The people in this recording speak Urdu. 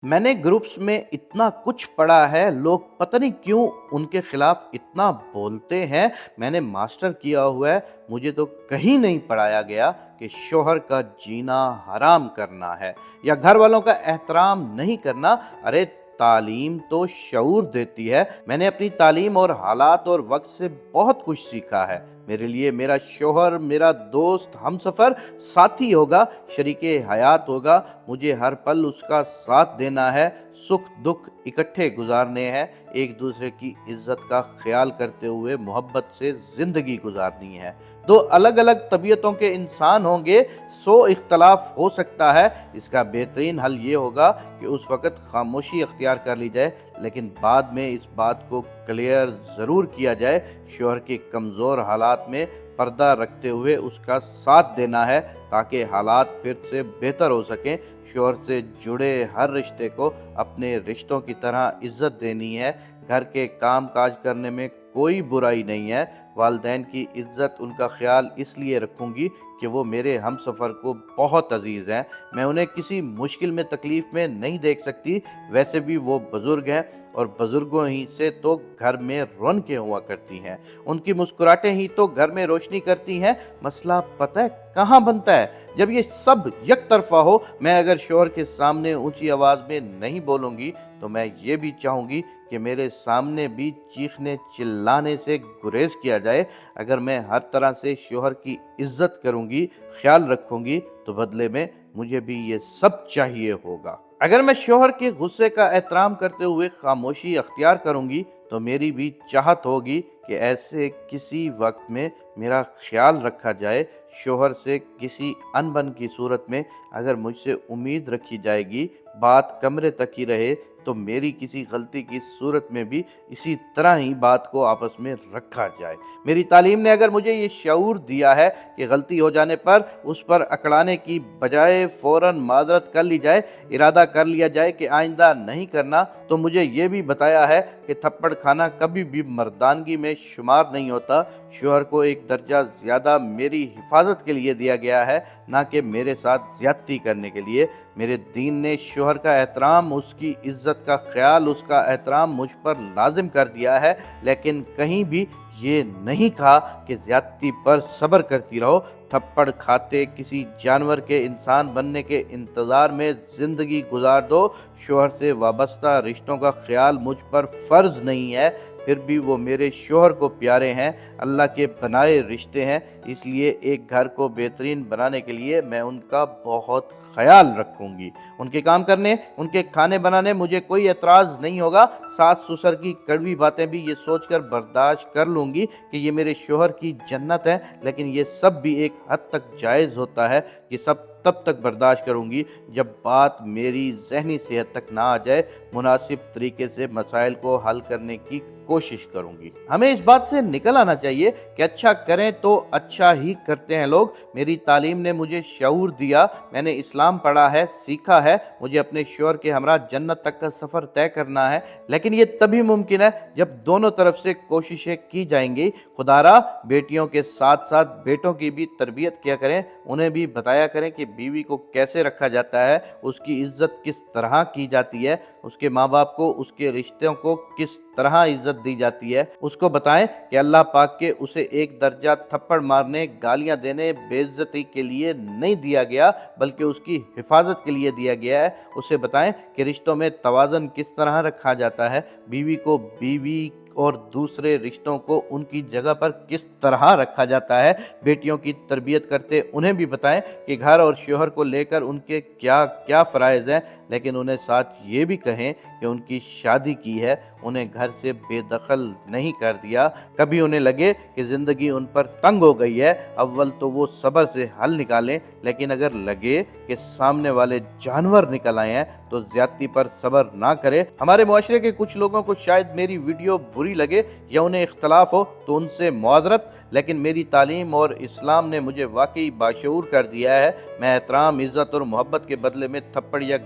میں نے گروپس میں اتنا کچھ پڑھا ہے، لوگ پتہ نہیں کیوں ان کے خلاف اتنا بولتے ہیں۔ میں نے ماسٹر کیا ہوا ہے، مجھے تو کہیں نہیں پڑھایا گیا کہ شوہر کا جینا حرام کرنا ہے یا گھر والوں کا احترام نہیں کرنا۔ ارے تعلیم تو شعور دیتی ہے۔ میں نے اپنی تعلیم اور حالات اور وقت سے بہت کچھ سیکھا ہے۔ میرے لیے میرا شوہر میرا دوست، ہم سفر، ساتھی ہوگا، شریک حیات ہوگا۔ مجھے ہر پل اس کا ساتھ دینا ہے، سکھ دکھ اکٹھے گزارنے ہیں، ایک دوسرے کی عزت کا خیال کرتے ہوئے محبت سے زندگی گزارنی ہے۔ دو الگ الگ طبیعتوں کے انسان ہوں گے، 100 اختلاف ہو سکتا ہے۔ اس کا بہترین حل یہ ہوگا کہ اس وقت خاموشی اختیار کر لی جائے، لیکن بعد میں اس بات کو کلیئر ضرور کیا جائے، شوہر کے کمزور حالات میں پردہ رکھتے ہوئے اس کا ساتھ دینا ہے تاکہ حالات پھر سے بہتر ہو سکیں۔ شوہر سے جڑے ہر رشتے کو اپنے رشتوں کی طرح عزت دینی ہے۔ گھر کے کام کاج کرنے میں کوئی برائی نہیں ہے۔ والدین کی عزت، ان کا خیال اس لیے رکھوں گی کہ وہ میرے ہم سفر کو بہت عزیز ہیں۔ میں انہیں کسی مشکل میں تکلیف میں نہیں دیکھ سکتی، ویسے بھی وہ بزرگ ہیں اور بزرگوں ہی سے تو گھر میں رونقیں ہوا کرتی ہیں، ان کی مسکراہٹیں ہی تو گھر میں روشنی کرتی ہیں۔ مسئلہ پتہ ہے کہاں بنتا ہے؟ جب یہ سب یک طرفہ ہو۔ میں اگر شوہر کے سامنے اونچی آواز میں نہیں بولوں گی تو میں یہ بھی چاہوں گی کہ میرے سامنے بھی چیخنے چلانے سے گریز کیا جائے۔ اگر میں ہر طرح سے شوہر کی عزت کروں گی، خیال رکھوں گی، تو بدلے میں مجھے بھی یہ سب چاہیے ہوگا۔ اگر میں شوہر کے غصے کا احترام کرتے ہوئے خاموشی اختیار کروں گی تو میری بھی چاہت ہوگی کہ ایسے کسی وقت میں میرا خیال رکھا جائے۔ شوہر سے کسی انبن کی صورت میں اگر مجھ سے امید رکھی جائے گی، بات کمرے تک ہی رہے، تو میری کسی غلطی کی صورت میں بھی اسی طرح ہی بات کو آپس میں رکھا جائے۔ میری تعلیم نے اگر مجھے یہ شعور دیا ہے کہ غلطی ہو جانے پر اس پر اکڑانے کی بجائے فوراً معذرت کر لی جائے، ارادہ کر لیا جائے کہ آئندہ نہیں کرنا، تو مجھے یہ بھی بتایا ہے کہ تھپڑ کھانا کبھی بھی مردانگی میں شمار نہیں ہوتا۔ شوہر کو ایک درجہ زیادہ میری حفاظت کے لیے دیا گیا ہے، نہ کہ میرے ساتھ زیادتی کرنے کے لیے۔ میرے دین نے شوہر کا احترام، اس کی عزت کا خیال، اس کا احترام مجھ پر لازم کر دیا ہے، لیکن کہیں بھی یہ نہیں کہا کہ زیادتی پر صبر کرتی رہو۔ تھپڑ کھاتے کسی جانور کے انسان بننے کے انتظار میں زندگی گزار دو۔ شوہر سے وابستہ رشتوں کا خیال مجھ پر فرض نہیں ہے، پھر بھی وہ میرے شوہر کو پیارے ہیں، اللہ کے بنائے رشتے ہیں، اس لیے ایک گھر کو بہترین بنانے کے لیے میں ان کا بہت خیال رکھوں گی۔ ان کے کام کرنے، ان کے کھانے بنانے مجھے کوئی اعتراض نہیں ہوگا۔ ساس سسر کی کڑوی باتیں بھی یہ سوچ کر برداشت کر لوں گی کہ یہ میرے شوہر کی جنت ہے، لیکن یہ سب بھی ایک حد تک جائز ہوتا ہے۔ یہ سب تب تک برداشت کروں گی جب بات میری ذہنی صحت تک نہ آ جائے۔ مناسب طریقے سے مسائل کو حل کرنے کی کوشش کروں گی۔ ہمیں اس بات سے نکل آنا چاہیے کہ اچھا کریں تو اچھا ہی کرتے ہیں لوگ۔ میری تعلیم نے مجھے شعور دیا، میں نے اسلام پڑھا ہے، سیکھا ہے، مجھے اپنے شوہر کے ہمراہ جنت تک کا سفر طے کرنا ہے، لیکن یہ تبھی ممکن ہے جب دونوں طرف سے کوششیں کی جائیں گی۔ خدا را بیٹیوں کے ساتھ ساتھ بیٹوں کی بھی تربیت کیا کریں، انہیں بھی بتایا کریں کہ بیوی کو کیسے رکھا جاتا ہے، اس کی عزت کس طرح کی جاتی ہے، اس کے ماں باپ کو، اس کے رشتوں کو کس طرح عزت دی جاتی ہے۔ اس کو بتائیں کہ اللہ پاک کے اسے ایک درجہ تھپڑ مارنے، گالیاں دینے، بے عزتی کے لیے نہیں دیا گیا، بلکہ اس کی حفاظت کے لیے دیا گیا ہے۔ اسے بتائیں کہ رشتوں میں توازن کس طرح رکھا جاتا ہے، بیوی کو بیوی اور دوسرے رشتوں کو ان کی جگہ پر کس طرح رکھا جاتا ہے۔ بیٹیوں کی تربیت کرتے انہیں بھی بتائیں کہ گھر اور شوہر کو لے کر ان کے کیا کیا فرائض ہیں، لیکن انہیں ساتھ یہ بھی کہیں کہ ان کی شادی کی ہے، انہیں گھر سے بے دخل نہیں کر دیا۔ کبھی انہیں لگے کہ زندگی ان پر تنگ ہو گئی ہے، اول تو وہ صبر سے حل نکالیں، لیکن اگر لگے کہ سامنے والے جانور نکل آئے ہیں تو زیادتی پر صبر نہ کرے۔ ہمارے معاشرے کے کچھ لوگوں کو شاید میری ویڈیو بری لگے یا انہیں اختلاف ہو تو ان سے معذرت، لیکن میری تعلیم اور اسلام نے مجھے واقعی باشعور کر دیا ہے۔ میں احترام، عزت اور محبت کے بدلے میں تھپڑ یا